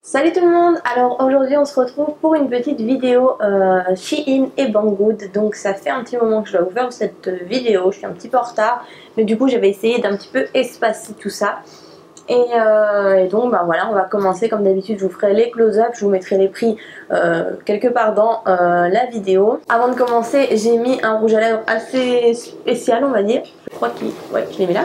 Salut tout le monde. Alors aujourd'hui on se retrouve pour une petite vidéo Shein et Banggood. Donc ça fait un petit moment que je dois vous faire cette vidéo, je suis un petit peu en retard, mais du coup j'avais essayé d'un petit peu espacer tout ça. Et donc bah voilà, on va commencer comme d'habitude. Je vous ferai les close-up, je vous mettrai les prix quelque part dans la vidéo. Avant de commencer, j'ai mis un rouge à lèvres assez spécial, on va dire. Je crois qu'il, ouais, je l'ai mis là.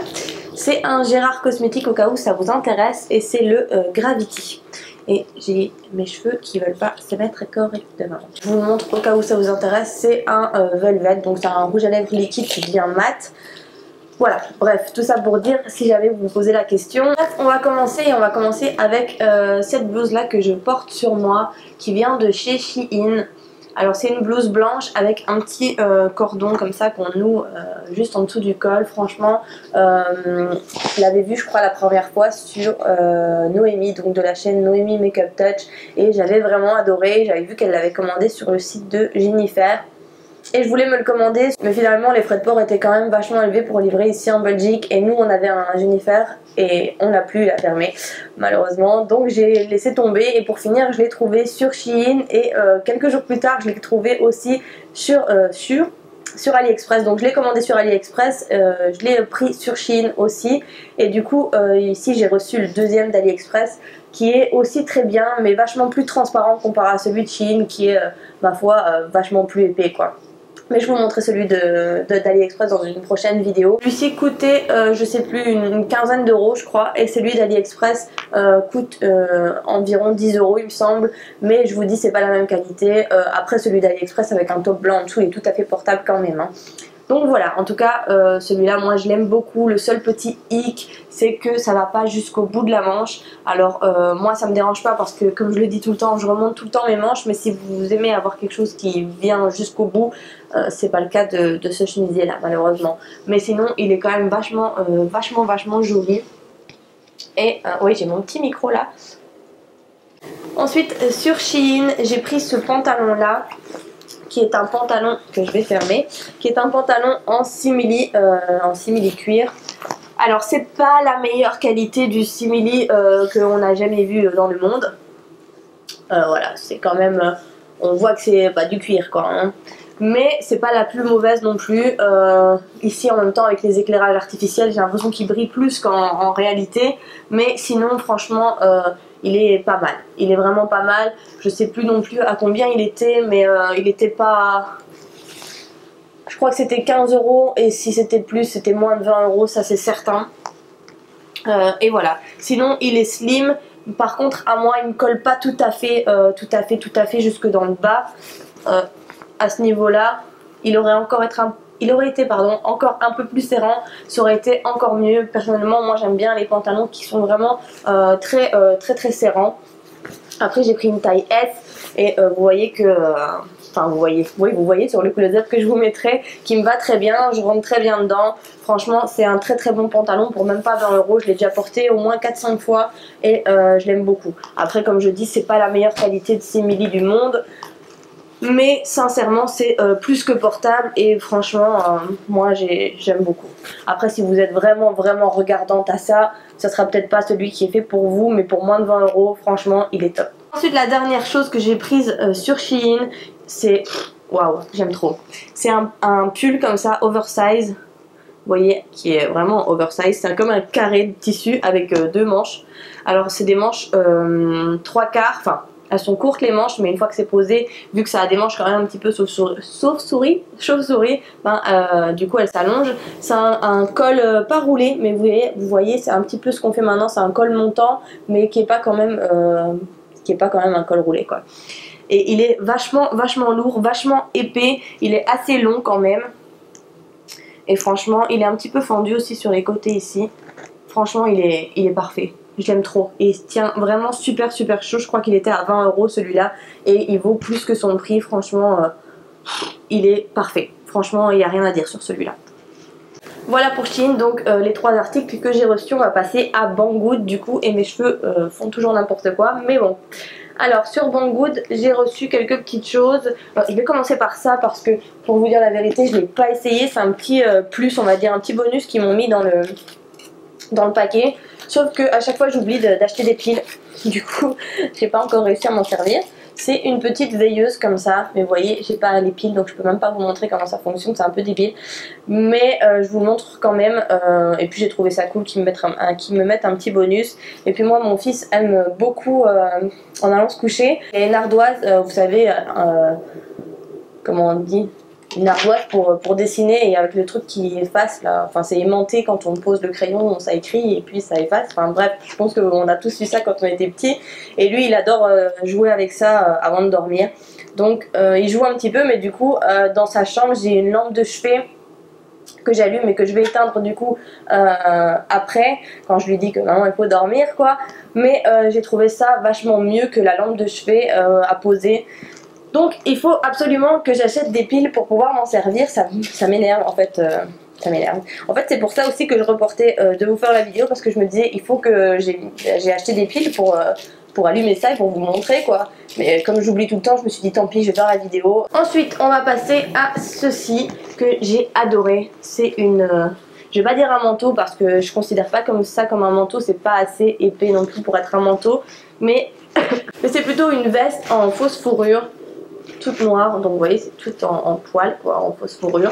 C'est un Gérard Cosmétique au cas où ça vous intéresse, et c'est le Gravity. Et j'ai mes cheveux qui veulent pas se mettre correctement. Je vous le montre au cas où ça vous intéresse. C'est un Velvet, donc c'est un rouge à lèvres liquide qui devient mat. Voilà, bref, tout ça pour dire si jamais vous me posez la question. Bref, on va commencer avec cette blouse là que je porte sur moi, qui vient de chez Shein. Alors c'est une blouse blanche avec un petit cordon comme ça qu'on noue juste en dessous du col. Franchement, je l'avais vu je crois la première fois sur Noémie, donc de la chaîne Noémie Makeup Touch, et j'avais vraiment adoré. J'avais vu qu'elle l'avait commandé sur le site de Jennifer. Et je voulais me le commander, mais finalement les frais de port étaient quand même vachement élevés pour livrer ici en Belgique. Et nous on avait un Jennifer et on n'a plus la fermer malheureusement. Donc j'ai laissé tomber, et pour finir je l'ai trouvé sur Shein. Et quelques jours plus tard je l'ai trouvé aussi sur AliExpress. Donc je l'ai commandé sur AliExpress, je l'ai pris sur Shein aussi. Et du coup ici j'ai reçu le deuxième d'AliExpress, qui est aussi très bien, mais vachement plus transparent comparé à celui de Shein, qui est ma foi vachement plus épais quoi. Mais je vous montrerai celui d'AliExpress dans une prochaine vidéo. Celui-ci coûtait, je sais plus, une quinzaine d'euros je crois. Et celui d'AliExpress coûte environ 10 euros il me semble. Mais je vous dis, c'est pas la même qualité. Après celui d'AliExpress avec un top blanc en dessous, il est tout à fait portable quand même, hein. Donc voilà, en tout cas celui-là moi je l'aime beaucoup. Le seul petit hic, c'est que ça va pas jusqu'au bout de la manche. Alors moi ça me dérange pas, parce que comme je le dis tout le temps, je remonte tout le temps mes manches. Mais si vous aimez avoir quelque chose qui vient jusqu'au bout, c'est pas le cas de ce chemisier là malheureusement. Mais sinon il est quand même vachement joli. Et oui, j'ai mon petit micro là. Ensuite sur Shein j'ai pris ce pantalon là, qui est un pantalon que je vais fermer, qui est un pantalon en simili cuir. Alors c'est pas la meilleure qualité du simili qu'on a jamais vu dans le monde. Voilà, c'est quand même, on voit que c'est pas du cuir quoi, hein. Mais c'est pas la plus mauvaise non plus. Ici en même temps avec les éclairages artificiels, j'ai l'impression qu'il brille plus qu'en réalité. Mais sinon franchement il est pas mal, il est vraiment pas mal. Je sais plus non plus à combien il était, mais il était pas... Je crois que c'était 15 euros, et si c'était plus, c'était moins de 20 euros, ça c'est certain. Et voilà, sinon il est slim. Par contre à moi il me colle pas tout à fait jusque dans le bas. À ce niveau là, il aurait été encore un peu plus serrant, ça aurait été encore mieux. Personnellement moi j'aime bien les pantalons qui sont vraiment très serrants. Après j'ai pris une taille S, et vous voyez que enfin vous voyez sur le close-up que je vous mettrai, qui me va très bien, je rentre très bien dedans. Franchement c'est un très bon pantalon pour même pas 20 euros. Je l'ai déjà porté au moins 4-5 fois et je l'aime beaucoup. Après comme je dis, c'est pas la meilleure qualité de simili du monde, mais sincèrement c'est plus que portable, et franchement moi j'aime beaucoup. Après si vous êtes vraiment regardante à ça, ça sera peut-être pas celui qui est fait pour vous, mais pour moins de 20 euros franchement il est top. Ensuite la dernière chose que j'ai prise sur Shein, c'est... Waouh, j'aime trop. C'est un pull comme ça oversize, vous voyez, qui est vraiment oversize. C'est comme un carré de tissu avec deux manches. Alors c'est des manches 3/4, enfin elles sont courtes les manches, mais une fois que c'est posé, vu que ça a des manches quand même un petit peu chauve-souris, ben, du coup elles s'allongent. C'est un col pas roulé, mais vous voyez c'est un petit peu ce qu'on fait maintenant, c'est un col montant, mais qui est pas quand même un col roulé quoi. Et il est vachement lourd, vachement épais, il est assez long quand même. Et franchement il est un petit peu fendu aussi sur les côtés ici. Franchement il est parfait. Je l'aime trop, et il se tient vraiment super chaud. Je crois qu'il était à 20 euros celui-là, et il vaut plus que son prix. Franchement il est parfait. Franchement il n'y a rien à dire sur celui-là. Voilà pour Shein, donc les 3 articles que j'ai reçus. On va passer à Banggood du coup, et mes cheveux font toujours n'importe quoi, mais bon. Alors sur Banggood j'ai reçu quelques petites choses. Alors, je vais commencer par ça parce que pour vous dire la vérité je ne l'ai pas essayé. C'est un petit plus, on va dire un petit bonus qu'ils m'ont mis dans le paquet. Sauf que à chaque fois j'oublie d'acheter des piles. Du coup j'ai pas encore réussi à m'en servir. C'est une petite veilleuse comme ça, mais vous voyez j'ai pas les piles donc je peux même pas vous montrer comment ça fonctionne, c'est un peu débile. Mais je vous montre quand même, et puis j'ai trouvé ça cool qu'ils me mettent un petit bonus. Et puis moi mon fils aime beaucoup en allant se coucher les nardoises, vous savez, comment on dit, une ardoise pour dessiner, et avec le truc qui efface là, enfin c'est aimanté quand on pose le crayon, ça écrit et puis ça efface, enfin bref, je pense qu'on a tous eu ça quand on était petit, et lui il adore jouer avec ça avant de dormir, donc il joue un petit peu, mais du coup dans sa chambre j'ai une lampe de chevet que j'allume et que je vais éteindre du coup après, quand je lui dis que maman il faut dormir quoi, mais j'ai trouvé ça vachement mieux que la lampe de chevet à poser. Donc il faut absolument que j'achète des piles pour pouvoir m'en servir, ça m'énerve en fait, ça m'énerve. En fait c'est pour ça aussi que je reportais de vous faire la vidéo, parce que je me disais il faut que j'ai acheté des piles pour allumer ça et pour vous montrer quoi. Mais comme j'oublie tout le temps, je me suis dit tant pis, je vais faire la vidéo. Ensuite on va passer à ceci que j'ai adoré, c'est une... je vais pas dire un manteau parce que je considère pas comme ça comme un manteau, c'est pas assez épais non plus pour être un manteau, mais c'est plutôt une veste en fausse fourrure toute noire, donc vous voyez c'est tout en poil quoi, en fausse fourrure,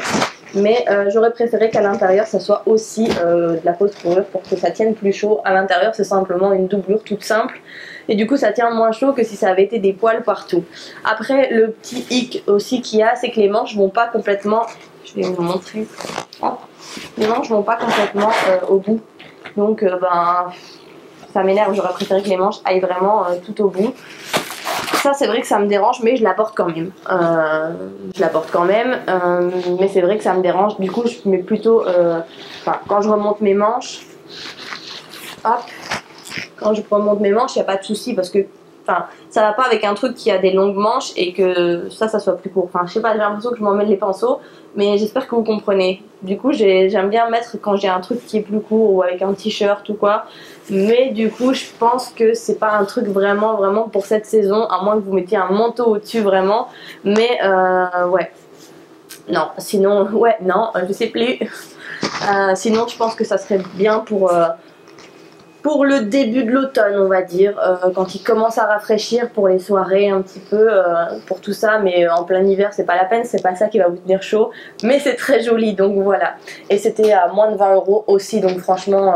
mais j'aurais préféré qu'à l'intérieur ça soit aussi de la fausse fourrure pour que ça tienne plus chaud. À l'intérieur c'est simplement une doublure toute simple et du coup ça tient moins chaud que si ça avait été des poils partout. Après le petit hic aussi qu'il y a, c'est que les manches vont pas complètement, je vais vous montrer, hop, les manches vont pas complètement au bout, donc ben ça m'énerve, j'aurais préféré que les manches aillent vraiment tout au bout. Ça c'est vrai que ça me dérange, mais je la porte quand même. Mais c'est vrai que ça me dérange. Du coup je mets plutôt, quand je remonte mes manches, hop, quand je remonte mes manches, il n'y a pas de souci parce que, ça va pas avec un truc qui a des longues manches et que ça soit plus court. Enfin, je sais pas, j'ai l'impression que je m'emmène les pinceaux, mais j'espère que vous comprenez. Du coup, j'aime bien mettre quand j'ai un truc qui est plus court ou avec un t-shirt ou quoi. Mais du coup, je pense que c'est pas un truc vraiment pour cette saison, à moins que vous mettiez un manteau au-dessus vraiment. Mais ouais. Non, sinon, ouais, non, je sais plus. Sinon, je pense que ça serait bien pour le début de l'automne on va dire, quand il commence à rafraîchir, pour les soirées un petit peu, pour tout ça, mais en plein hiver c'est pas la peine, c'est pas ça qui va vous tenir chaud, mais c'est très joli donc voilà. Et c'était à moins de 20 € aussi, donc franchement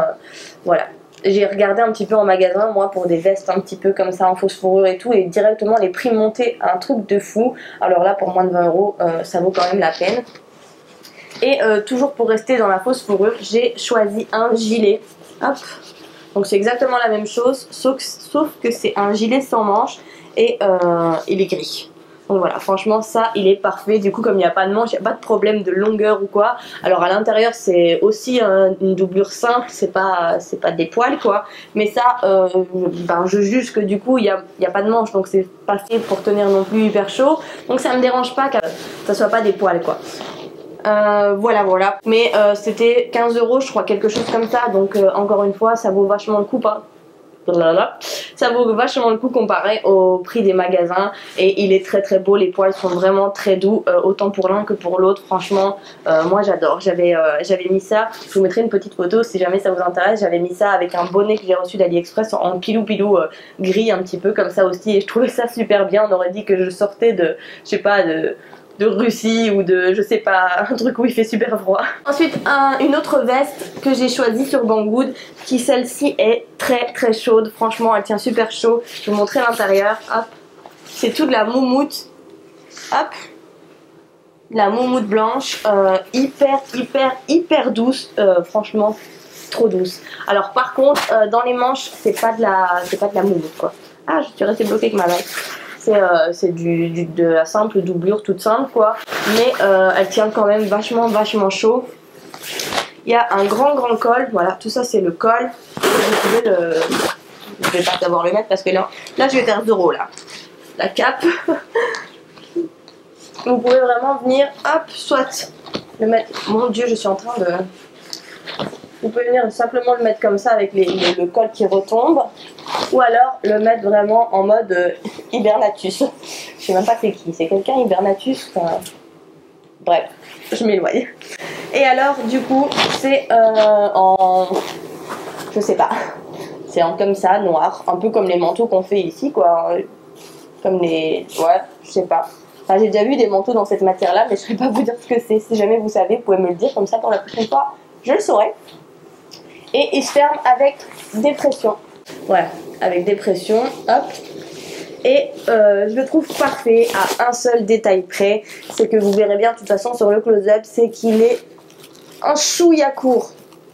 voilà. J'ai regardé un petit peu en magasin moi pour des vestes un petit peu comme ça en fausse fourrure et tout, et directement les prix montaient à un truc de fou. Alors là pour moins de 20 € ça vaut quand même la peine. Et toujours pour rester dans la fausse fourrure, j'ai choisi un gilet, hop. Donc c'est exactement la même chose, sauf que c'est un gilet sans manches et il est gris. Donc voilà, franchement ça il est parfait. Du coup comme il n'y a pas de manche, il n'y a pas de problème de longueur ou quoi. Alors à l'intérieur c'est aussi une doublure simple, c'est pas des poils quoi. Mais ça, je juge que du coup il y a pas de manche, donc c'est pas fait pour tenir non plus hyper chaud. Donc ça me dérange pas que ça soit pas des poils quoi. Voilà, mais c'était 15 € je crois, quelque chose comme ça, donc encore une fois ça vaut vachement le coup, ça vaut vachement le coup comparé au prix des magasins, et il est très beau, les poils sont vraiment très doux, autant pour l'un que pour l'autre, franchement moi j'adore. J'avais mis ça, je vous mettrai une petite photo si jamais ça vous intéresse, j'avais mis ça avec un bonnet que j'ai reçu d'AliExpress en pilou gris un petit peu comme ça aussi, et je trouvais ça super bien. On aurait dit que je sortais de, je sais pas, de Russie ou de, je sais pas, un truc où il fait super froid. Ensuite une autre veste que j'ai choisie sur Banggood, qui celle-ci est très chaude, franchement elle tient super chaud. Je vais vous montrer l'intérieur, hop, c'est tout de la moumoute, hop, la moumoute blanche, hyper douce, franchement trop douce. Alors par contre dans les manches c'est pas de la moumoute quoi. Ah, je suis restée bloquée avec ma main. C'est de la simple doublure toute simple quoi, mais elle tient quand même vachement chaud. Il y a un grand col, voilà, tout ça c'est le col. Vous pouvez je vais pas savoir le mettre parce que là je vais faire 0 là. La cape. Vous pouvez vraiment venir, hop, soit le mettre, mon dieu je suis en train de... Vous pouvez venir simplement le mettre comme ça avec le col qui retombe, ou alors le mettre vraiment en mode hibernatus. Je sais même pas c'est qui, c'est quelqu'un hibernatus, bref, je m'éloigne. Et alors du coup c'est je sais pas, C'est comme ça, noir, un peu comme les manteaux qu'on fait ici, quoi. Comme les... ouais, je sais pas. Enfin, j'ai déjà vu des manteaux dans cette matière-là, mais je ne vais pas vous dire ce que c'est. Si jamais vous savez, vous pouvez me le dire, comme ça, pour la prochaine fois, je le saurai. Et il se ferme avec des pressions. Voilà, avec des pressions, hop. Et je le trouve parfait à un seul détail près. C'est que vous verrez bien, de toute façon, sur le close-up, c'est qu'il est un chouïa court.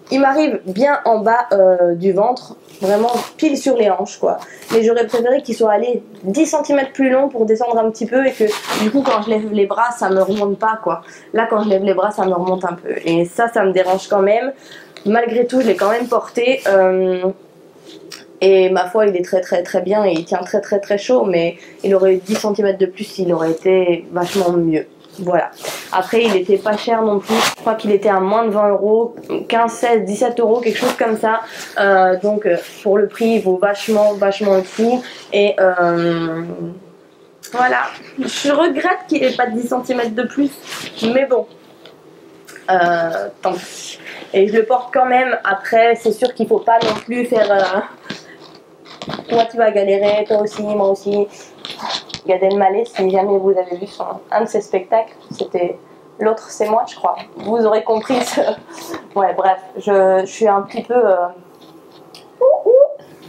Il m'arrive bien en bas du ventre, vraiment pile sur les hanches, quoi. Mais j'aurais préféré qu'il soit allé 10 cm plus long pour descendre un petit peu et que du coup quand je lève les bras ça me remonte pas, quoi. Là quand je lève les bras ça me remonte un peu et ça me dérange quand même. Malgré tout je l'ai quand même porté et ma foi il est très bien et il tient très chaud, mais il aurait eu 10 cm de plus, il aurait été vachement mieux. Voilà. Après, il était pas cher non plus. Je crois qu'il était à moins de 20 euros, 15, 16, 17 euros, quelque chose comme ça. Donc, pour le prix, il vaut vachement le coup. Et voilà. Je regrette qu'il ait pas de 10 cm de plus. Mais bon. Tant pis. Et je le porte quand même. Après, c'est sûr qu'il faut pas non plus faire... Toi, tu vas galérer, toi aussi, moi aussi. Gad Elmaleh, si jamais vous avez vu un de ses spectacles, c'était l'autre c'est moi je crois, vous aurez compris ce... ouais bref, je suis un petit peu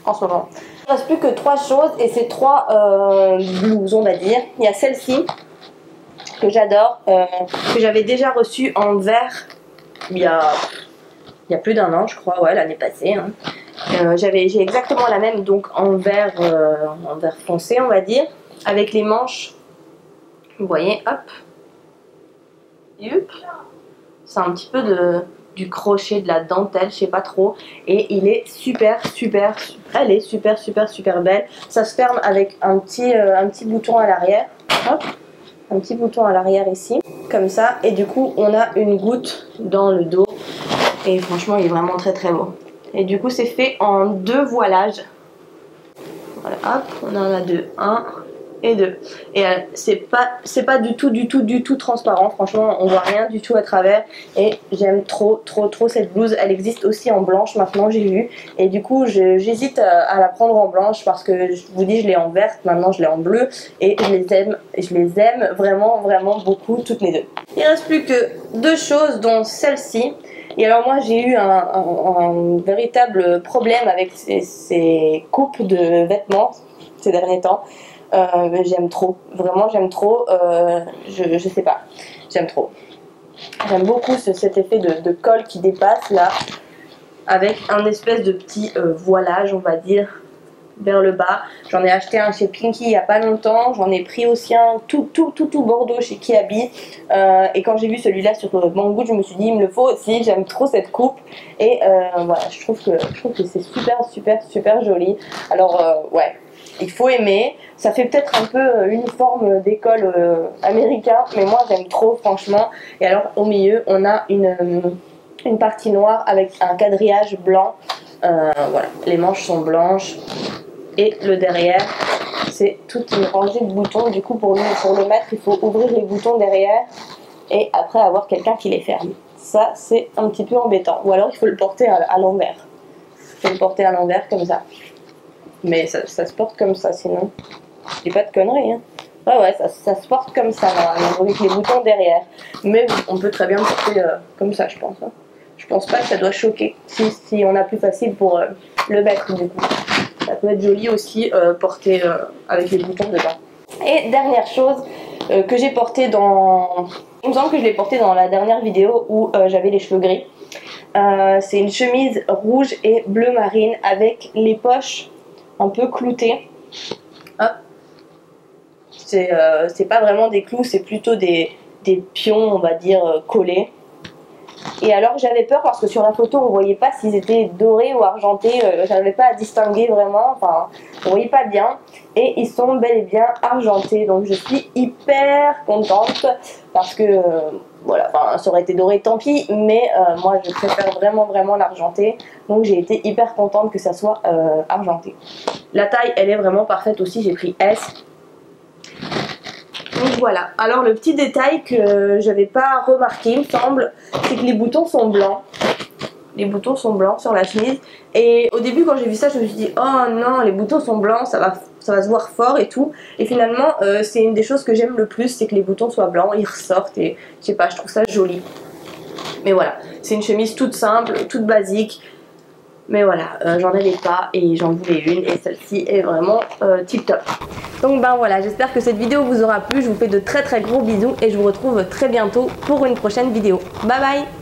en ce moment. Il ne reste plus que 3 choses et c'est 3 blouses on va dire. Il y a celle-ci que j'adore, que j'avais déjà reçue en vert il y a plus d'1 an je crois, ouais l'année passée hein. J'ai exactement la même, donc en vert foncé on va dire, avec les manches, vous voyez, hop, c'est un petit peu du crochet, de la dentelle, je sais pas trop, et il est elle est super belle. Ça se ferme avec un petit bouton à l'arrière, hop, un petit bouton à l'arrière ici, comme ça, et du coup on a une goutte dans le dos, et franchement il est vraiment très beau. Et du coup c'est fait en 2 voilages. Voilà, hop, on en a 2, 1 et 2. Et c'est pas du tout transparent. Franchement, on voit rien du tout à travers. Et j'aime trop cette blouse. Elle existe aussi en blanche maintenant, j'ai vu. Et du coup, j'hésite à la prendre en blanche parce que je vous dis, je l'ai en verte. Maintenant, je l'ai en bleu. Et je les aime vraiment beaucoup, toutes les deux. Il ne reste plus que 2 choses, dont celle-ci. Et alors moi j'ai eu un véritable problème avec ces coupes de vêtements ces derniers temps. J'aime trop, vraiment j'aime trop, je sais pas, j'aime trop. J'aime beaucoup cet effet de col qui dépasse là, avec un espèce de petit voilage on va dire vers le bas. J'en ai acheté un chez Pinky il y a pas longtemps, j'en ai pris aussi un tout Bordeaux chez Kiabi, et quand j'ai vu celui-là sur Banggood je me suis dit il me le faut aussi, j'aime trop cette coupe et voilà, je trouve que c'est super joli. Alors ouais, il faut aimer, ça fait peut-être un peu uniforme d'école américain, mais moi j'aime trop franchement. Et alors au milieu on a une partie noire avec un quadrillage blanc, voilà, les manches sont blanches. Et le derrière, c'est toute une rangée de boutons. Du coup, pour le mettre, il faut ouvrir les boutons derrière et après avoir quelqu'un qui les ferme. Ça, c'est un petit peu embêtant. Ou alors, il faut le porter à l'envers. Il faut le porter à l'envers comme ça. Mais ça se porte comme ça, sinon. Je dis pas de conneries, hein. Ouais, ça se porte comme ça, avec les boutons derrière. Mais on peut très bien le porter comme ça, je pense. Hein. Je pense pas que ça doit choquer si on a plus facile pour le mettre, du coup. Ça peut être joli aussi porté avec les boutons dedans. Et dernière chose que j'ai porté dans... Il me semble que je l'ai porté dans la dernière vidéo où j'avais les cheveux gris. C'est une chemise rouge et bleu marine avec les poches un peu cloutées. Hop. C'est pas vraiment des clous, c'est plutôt des pions, on va dire, collés. Et alors j'avais peur parce que sur la photo on voyait pas s'ils étaient dorés ou argentés, j'arrivais pas à distinguer vraiment, enfin on voyait pas bien, et ils sont bel et bien argentés, donc je suis hyper contente parce que voilà, enfin ça aurait été doré tant pis, mais moi je préfère vraiment l'argenté, donc j'ai été hyper contente que ça soit argenté. La taille elle est vraiment parfaite aussi, j'ai pris S. Donc voilà, alors le petit détail que j'avais pas remarqué il me semble, c'est que les boutons sont blancs. les boutons sont blancs sur la chemise. Et au début quand j'ai vu ça, je me suis dit oh non, les boutons sont blancs, ça va se voir fort et tout. Et finalement c'est une des choses que j'aime le plus, c'est que les boutons soient blancs, ils ressortent et je sais pas, je trouve ça joli. Mais voilà, c'est une chemise toute simple, toute basique. Mais voilà, j'en avais pas et j'en voulais une et celle-ci est vraiment tip top. Donc ben voilà, j'espère que cette vidéo vous aura plu. Je vous fais de très gros bisous et je vous retrouve très bientôt pour une prochaine vidéo. Bye bye!